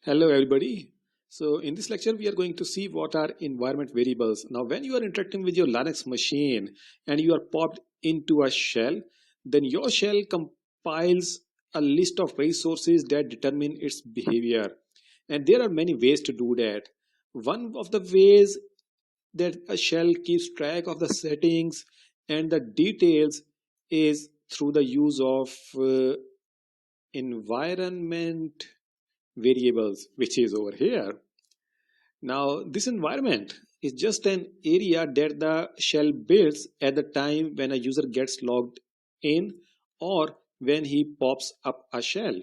Hello everybody. So in this lecture we are going to see what are environment variables. Now when you are interacting with your Linux machine and you are popped into a shell, then your shell compiles a list of resources that determine its behavior. And there are many ways to do that. One of the ways that a shell keeps track of the settings and the details is through the use of environment variables, which is over here. Now, this environment is just an area that the shell builds at the time when a user gets logged in or when he pops up a shell.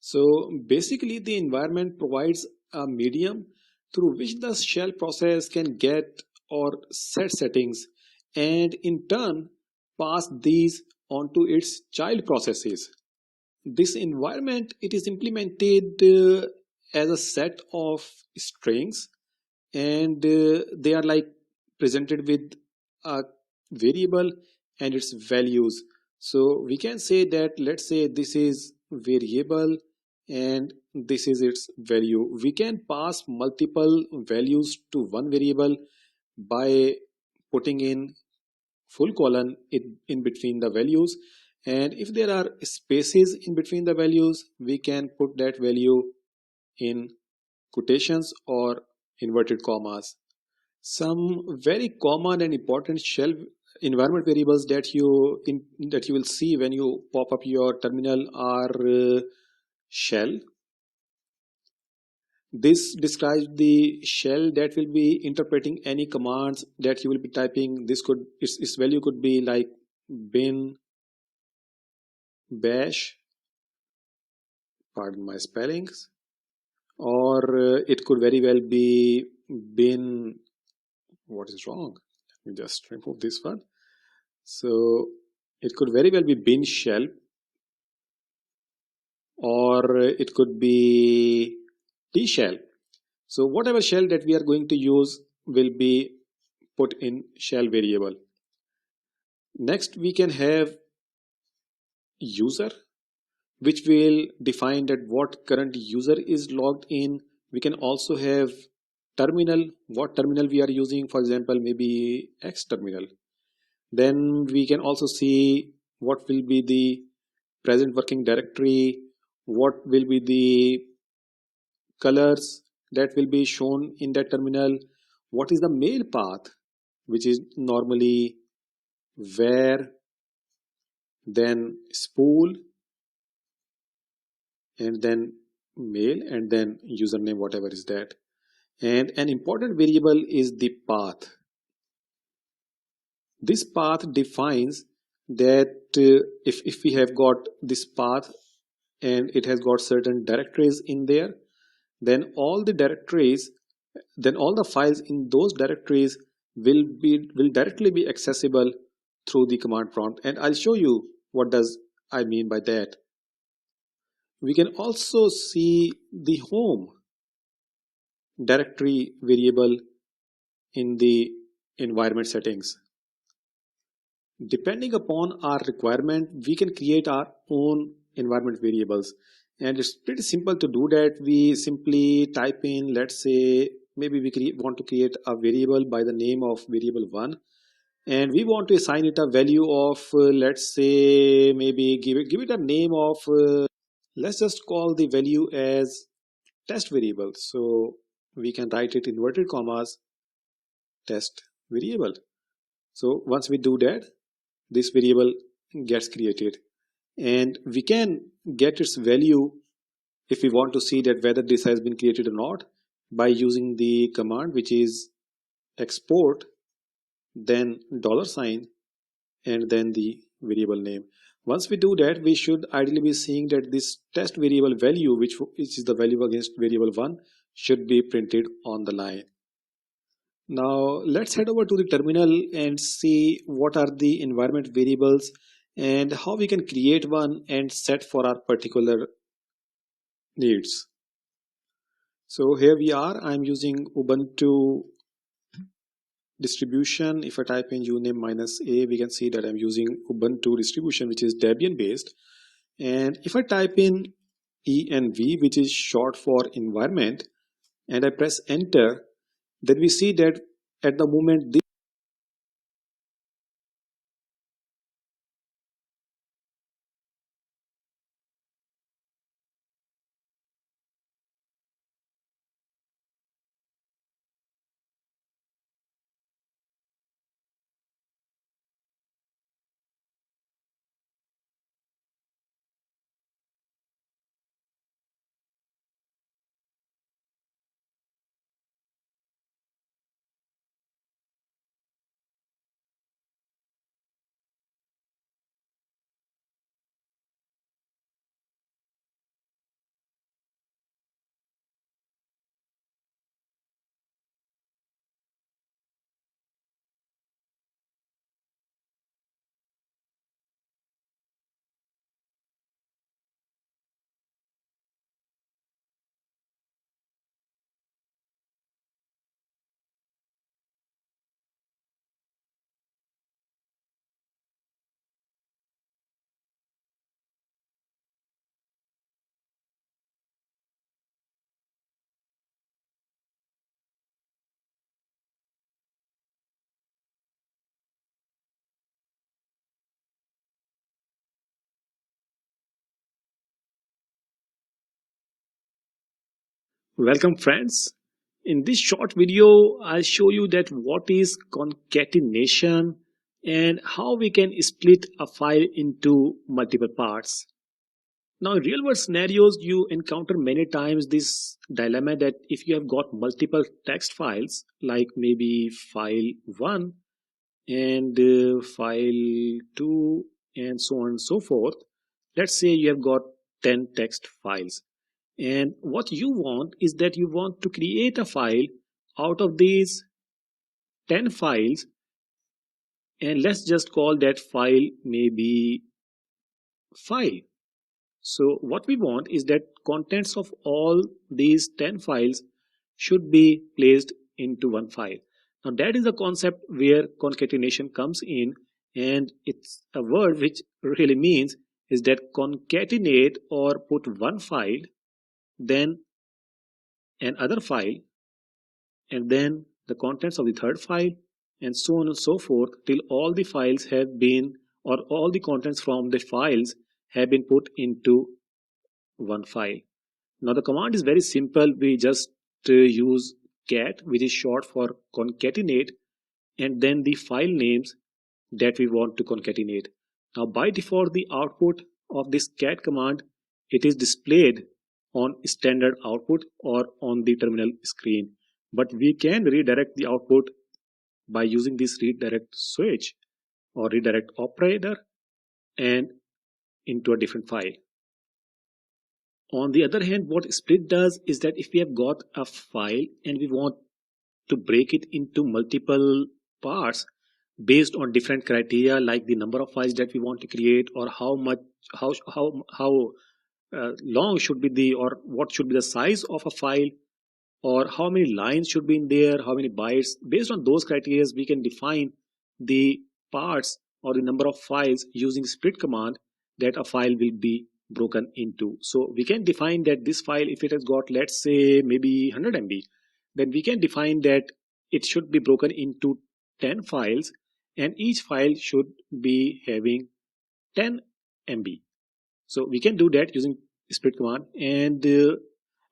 So basically, the environment provides a medium through which the shell process can get or set settings and in turn pass these onto its child processes. This environment, it is implemented as a set of strings, and they are like presented with a variable and its values. So we can say that, let's say this is variable and this is its value. We can pass multiple values to one variable by putting in full colon in between the values, and if there are spaces in between the values we can put that value in quotations or inverted commas. Some very common and important shell environment variables that you will see when you pop up your terminal are shell. This describes the shell that will be interpreting any commands that you will be typing. Its value could be like bin bash, pardon my spellings, or it could very well be bin, what is wrong? Let me just remove this one. So it could very well be bin shell, or it could be t shell. So whatever shell that we are going to use will be put in shell variable. Next we can have user, which will define that what current user is logged in. We can also have terminal, what terminal we are using, for example maybe X terminal. Then we can also see what will be the present working directory, what will be the colors that will be shown in that terminal, what is the mail path, which is normally where, then spool, and then mail, and then username, whatever is that. And an important variable is the path. This path defines that if we have got this path and it has got certain directories in there, then all the directories, then all the files in those directories will directly be accessible through the command prompt, and I'll show you what does I mean by that. We can also see the home directory variable in the environment settings. Depending upon our requirement, we can create our own environment variables, and it's pretty simple to do that. We simply type in, let's say maybe we want to create a variable by the name of variable1, and we want to assign it a value of let's say maybe give it a name of let's just call the value as test variable. So we can write it inverted commas test variable. So once we do that, this variable gets created, and we can get its value if we want to see that whether this has been created or not by using the command which is export, then $, and then the variable name. Once we do that, we should ideally be seeing that this test variable value, which is the value against variable1, should be printed on the line. Now let's head over to the terminal and see what are the environment variables and how we can create one and set for our particular needs. So here we are, I'm using Ubuntu distribution. If I type in uname -a, we can see that I'm using Ubuntu distribution, which is Debian based. And if I type in env, which is short for environment, and I press enter, then we see that at the moment this. Welcome friends. In this short video, I'll show you that what is concatenation and how we can split a file into multiple parts. Now, in real world scenarios, you encounter many times this dilemma that if you have got multiple text files, like maybe file 1 and file 2 and so on and so forth, let's say you have got 10 text files. And what you want is that you want to create a file out of these 10 files, and let's just call that file maybe file. So what we want is that contents of all these 10 files should be placed into one file. Now that is the concept where concatenation comes in, and it's a word which really means is that concatenate or put one file, then another file, and then the contents of the third file, and so on and so forth till all the files have been, or all the contents from the files have been put into one file. Now the command is very simple. We just use cat, which is short for concatenate, and then the file names that we want to concatenate. Now by default, the output of this cat command, it is displayed on standard output or on the terminal screen. But we can redirect the output by using this redirect switch or redirect operator and into a different file. On the other hand, what split does is that if we have got a file and we want to break it into multiple parts based on different criteria like the number of files that we want to create, or how much, how long should be the, or what should be the size of a file, or how many lines should be in there, how many bytes. Based on those criteria, we can define the parts or the number of files using split command that a file will be broken into. So we can define that this file, if it has got, let's say, maybe 100 MB, then we can define that it should be broken into 10 files, and each file should be having 10 MB. So we can do that using split command. And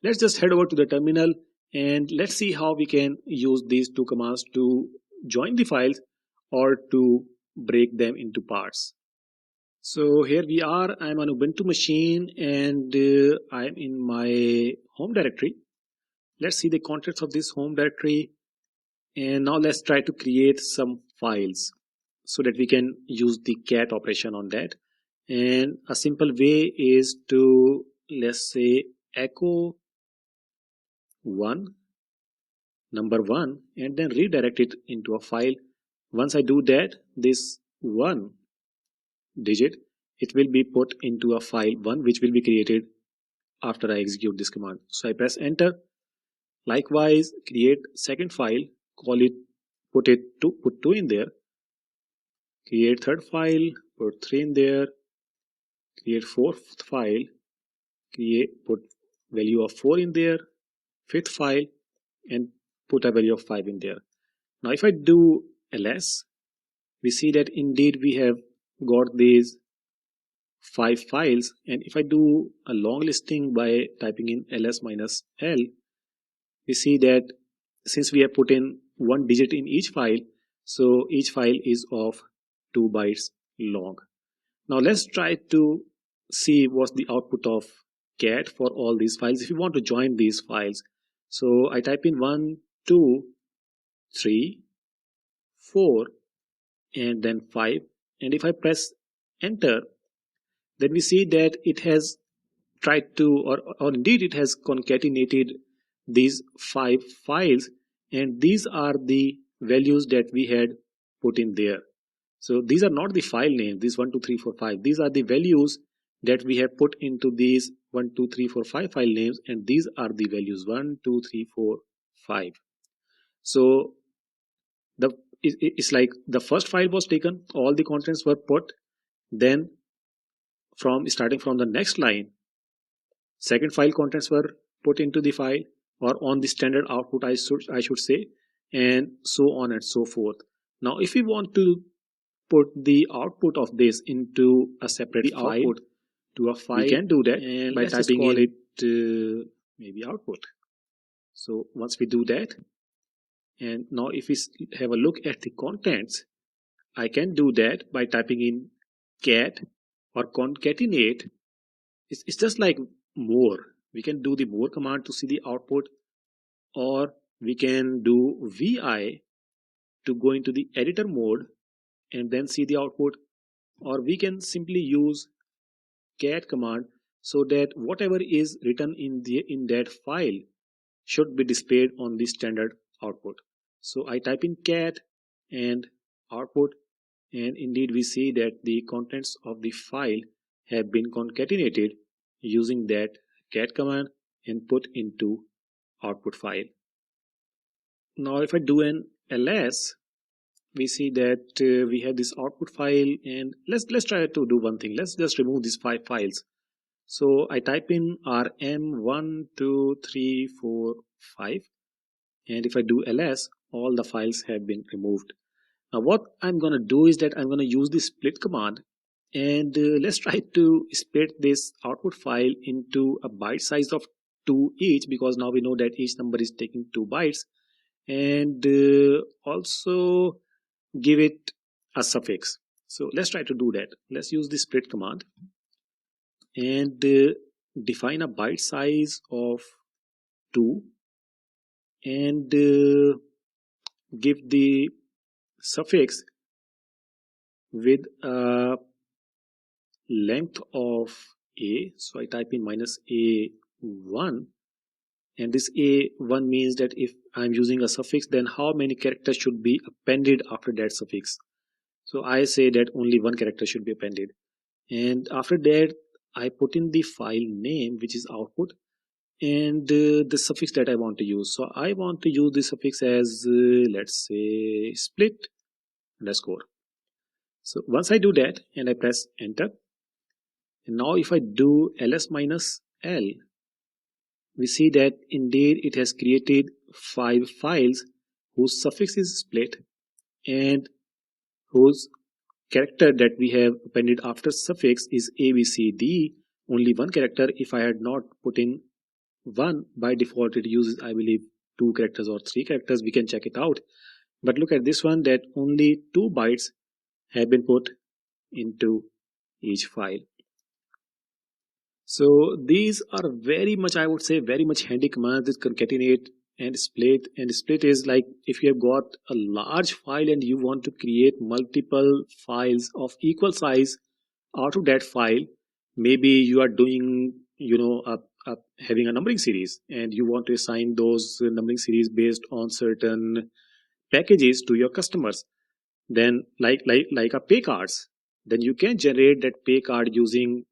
let's just head over to the terminal and let's see how we can use these two commands to join the files or to break them into parts. So here we are. I'm on Ubuntu machine and I'm in my home directory. Let's see the contents of this home directory. And now let's try to create some files so that we can use the cat operation on that. And a simple way is to, let's say, echo 1, number 1, and then redirect it into a file. Once I do that, this 1 digit, it will be put into a file 1 which will be created after I execute this command. So I press enter. Likewise, create second file, call it, put 2 in there, create third file, put 3 in there, create fourth file, put value of 4 in there, fifth file, and put a value of 5 in there. Now if I do ls, we see that indeed we have got these 5 files, and if I do a long listing by typing in ls minus l, we see that since we have put in one digit in each file, so each file is of 2 bytes long. Now let's try to see what's the output of cat for all these files if you want to join these files. So I type in 1, 2, 3, 4, and then 5, and if I press enter, then we see that it has tried to, or indeed it has concatenated these 5 files, and these are the values that we had put in there. So these are not the file names, these 1, 2, 3, 4, 5. These are the values that we have put into these 1, 2, 3, 4, 5 file names, and these are the values 1, 2, 3, 4, 5. So it's like the first file was taken, all the contents were put, then starting from the next line, second file contents were put into the file or on the standard output, I should say, and so on and so forth. Now if we want to put the output of this into a separate file, to a file, we can do that, and by typing in it maybe output. So once we do that, and now if we have a look at the contents, I can do that by typing in cat or concatenate. It's just like more. We can do the more command to see the output, or we can do vi to go into the editor mode and then see the output, or we can simply use cat command so that whatever is written in that file should be displayed on the standard output. So I type in cat and output, and indeed we see that the contents of the file have been concatenated using that cat command and put into output file. Now if I do an ls, we see that we have this output file, and let's try to do one thing. Let's just remove these 5 files. So I type in rm 1, 2, 3, 4, 5, and if I do ls, all the files have been removed. Now what I'm going to do is that I'm going to use the split command, and let's try to split this output file into a byte size of 2 each, because now we know that each number is taking 2 bytes, and also give it a suffix. So let's try to do that. Let's use the split command and define a byte size of 2 and give the suffix with a length of a. So I type in minus a1, and this a1 means that if I'm using a suffix, then how many characters should be appended after that suffix. So I say that only one character should be appended, and after that I put in the file name, which is output, and the suffix that I want to use. So I want to use the suffix as let's say split underscore. So once I do that and I press enter, and now if I do ls minus l, we see that indeed it has created 5 files whose suffix is split and whose character that we have appended after suffix is abcd, only one character. If I had not put in one, by default it uses, I believe, 2 characters or 3 characters. We can check it out, but look at this one, that only 2 bytes have been put into each file. So these are very much, I would say, very much handy commands, that concatenate and split. And split is like if you have got a large file and you want to create multiple files of equal size out of that file. Maybe you are doing, having a numbering series, and you want to assign those numbering series based on certain packages to your customers. Then like a pay cards, then you can generate that pay card using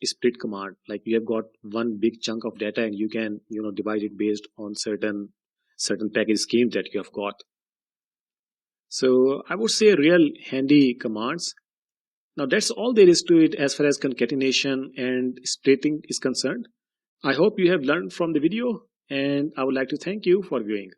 split command. Like you have got one big chunk of data, and you can divide it based on certain package schemes that you have got. So I would say real handy commands. Now that's all there is to it as far as concatenation and splitting is concerned. I hope you have learned from the video, and I would like to thank you for viewing.